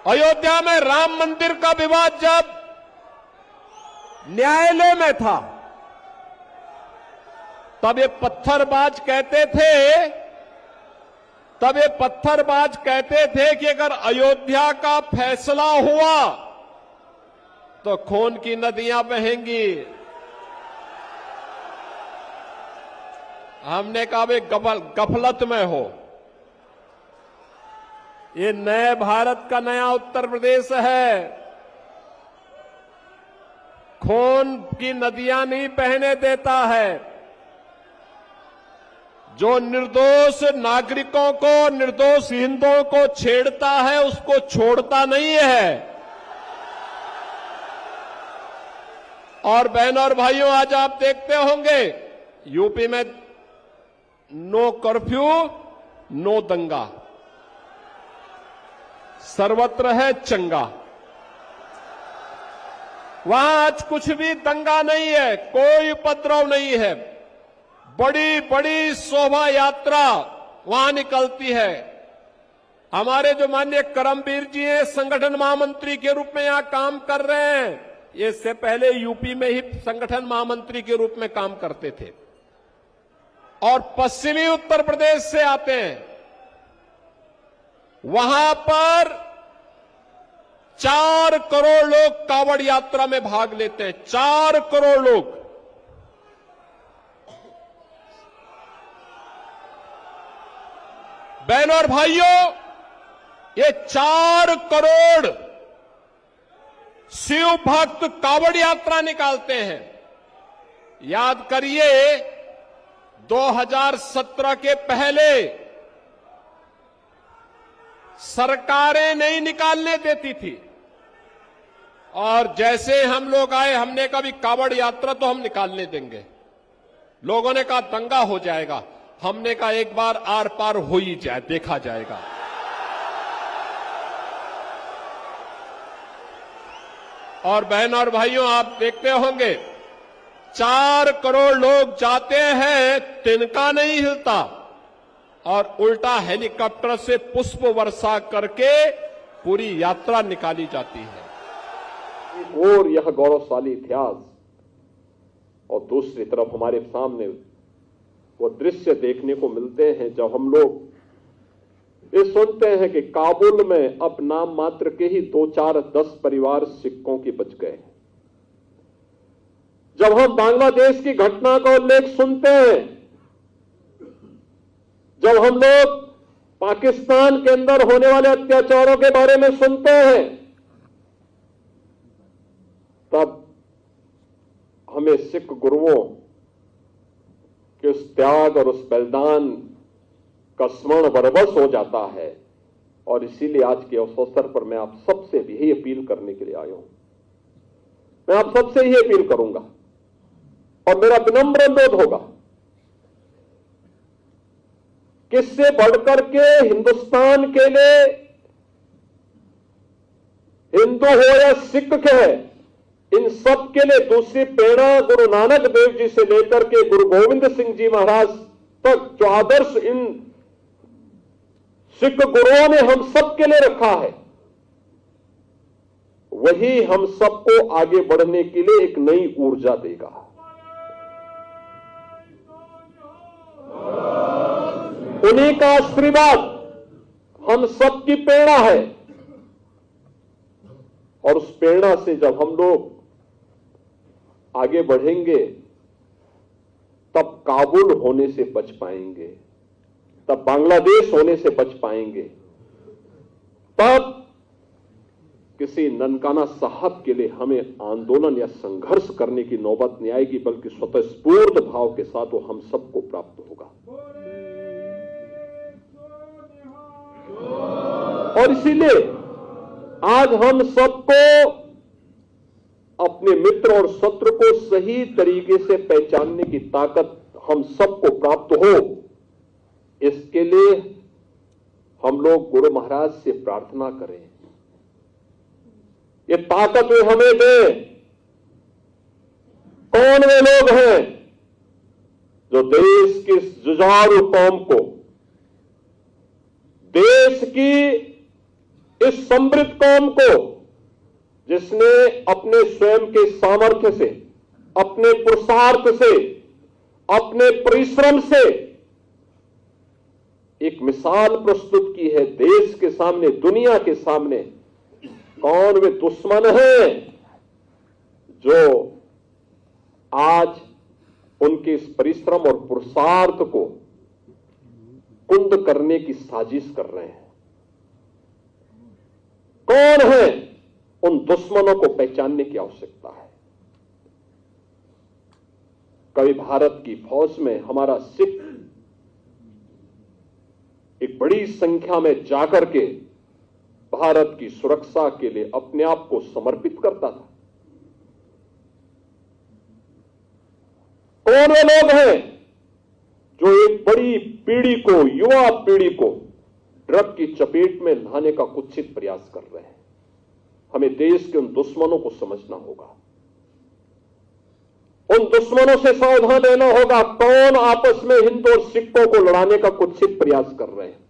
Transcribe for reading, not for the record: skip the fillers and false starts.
अयोध्या में राम मंदिर का विवाद जब न्यायालय में था, तब ये पत्थरबाज कहते थे कि अगर अयोध्या का फैसला हुआ तो खून की नदियां बहेंगी। हमने कहा वे गफलत में हो। ये नए भारत का नया उत्तर प्रदेश है। खून की नदियां नहीं बहने देता है। जो निर्दोष नागरिकों को, निर्दोष हिंदुओं को छेड़ता है उसको छोड़ता नहीं है। और बहनों और भाइयों, आज आप देखते होंगे यूपी में नो कर्फ्यू, नो दंगा, सर्वत्र है चंगा। वहां आज कुछ भी दंगा नहीं है, कोई उपद्रव नहीं है। बड़ी बड़ी शोभा यात्रा वहां निकलती है। हमारे जो माननीय करमवीर जी हैं, संगठन महामंत्री के रूप में यहां काम कर रहे हैं। ये इससे पहले यूपी में ही संगठन महामंत्री के रूप में काम करते थे और पश्चिमी उत्तर प्रदेश से आते हैं। वहां पर 4 करोड़ लोग कांवड़ यात्रा में भाग लेते हैं। 4 करोड़ लोग। बहनों और भाइयों, ये 4 करोड़ शिव भक्त कांवड़ यात्रा निकालते हैं। याद करिए, 2017 के पहले सरकारें नहीं निकालने देती थी और जैसे हम लोग आए, हमने कहा भी कांवड़ यात्रा तो हम निकालने देंगे। लोगों ने कहा दंगा हो जाएगा। हमने कहा एक बार आर पार हो ही जाए, देखा जाएगा। और बहनों और भाइयों, आप देखते होंगे 4 करोड़ लोग जाते हैं, तिनका नहीं हिलता और उल्टा हेलीकॉप्टर से पुष्प वर्षा करके पूरी यात्रा निकाली जाती है। और यह गौरवशाली इतिहास, और दूसरी तरफ हमारे सामने वो दृश्य देखने को मिलते हैं जब हम लोग ये सुनते हैं कि काबुल में अब नाम मात्र के ही 2, 4, 10 परिवार सिक्कों के बच गए। जब हम बांग्लादेश की घटना का उल्लेख सुनते हैं, जब हम लोग पाकिस्तान के अंदर होने वाले अत्याचारों के बारे में सुनते हैं, तब हमें सिख गुरुओं के उस त्याग और उस बलिदान का स्मरण बरबस हो जाता है। और इसीलिए आज के उस अवसर पर मैं आप सबसे भी यही अपील करने के लिए आया हूं। मैं आप सबसे यही अपील करूंगा और मेरा विनम्र अनुरोध होगा, किससे बढ़कर के हिंदुस्तान के लिए, हिंदू हो या सिख है, इन सब के लिए दूसरी प्रेरणा गुरु नानक देव जी से लेकर के गुरु गोविंद सिंह जी महाराज तक जो आदर्श इन सिख गुरुओं ने हम सब के लिए रखा है, वही हम सबको आगे बढ़ने के लिए एक नई ऊर्जा देगा। उन्हीं का आशीर्वाद हम सबकी प्रेरणा है और उस प्रेरणा से जब हम लोग आगे बढ़ेंगे, तब काबुल होने से बच पाएंगे, तब बांग्लादेश होने से बच पाएंगे, तब किसी ननकाना साहब के लिए हमें आंदोलन या संघर्ष करने की नौबत नहीं आएगी, बल्कि स्वतःस्फूर्त भाव के साथ वो हम सबको प्राप्त होगा। और इसीलिए आज हम सबको अपने मित्र और शत्रु को सही तरीके से पहचानने की ताकत हम सबको प्राप्त हो, इसके लिए हम लोग गुरु महाराज से प्रार्थना करें, ये ताकत वे हमें दें। कौन वे लोग हैं जो देश की जुझारू कौम को, देश की इस समृद्ध कौम को, जिसने अपने स्वयं के सामर्थ्य से, अपने पुरुषार्थ से, अपने परिश्रम से एक मिसाल प्रस्तुत की है देश के सामने, दुनिया के सामने। कौन वे दुश्मन हैं जो आज उनके इस परिश्रम और पुरुषार्थ को कुंद करने की साजिश कर रहे हैं? कौन है? उन दुश्मनों को पहचानने की आवश्यकता है। कभी भारत की फौज में हमारा सिख एक बड़ी संख्या में जाकर के भारत की सुरक्षा के लिए अपने आप को समर्पित करता था। कौन वे लोग हैं जो एक बड़ी पीढ़ी को, युवा पीढ़ी को ड्रग की चपेट में लाने का कुत्सित प्रयास कर रहे हैं? हमें देश के उन दुश्मनों को समझना होगा, उन दुश्मनों से सावधान रहना होगा। कौन आपस में हिंदू और सिखों को लड़ाने का कुत्सित प्रयास कर रहे हैं?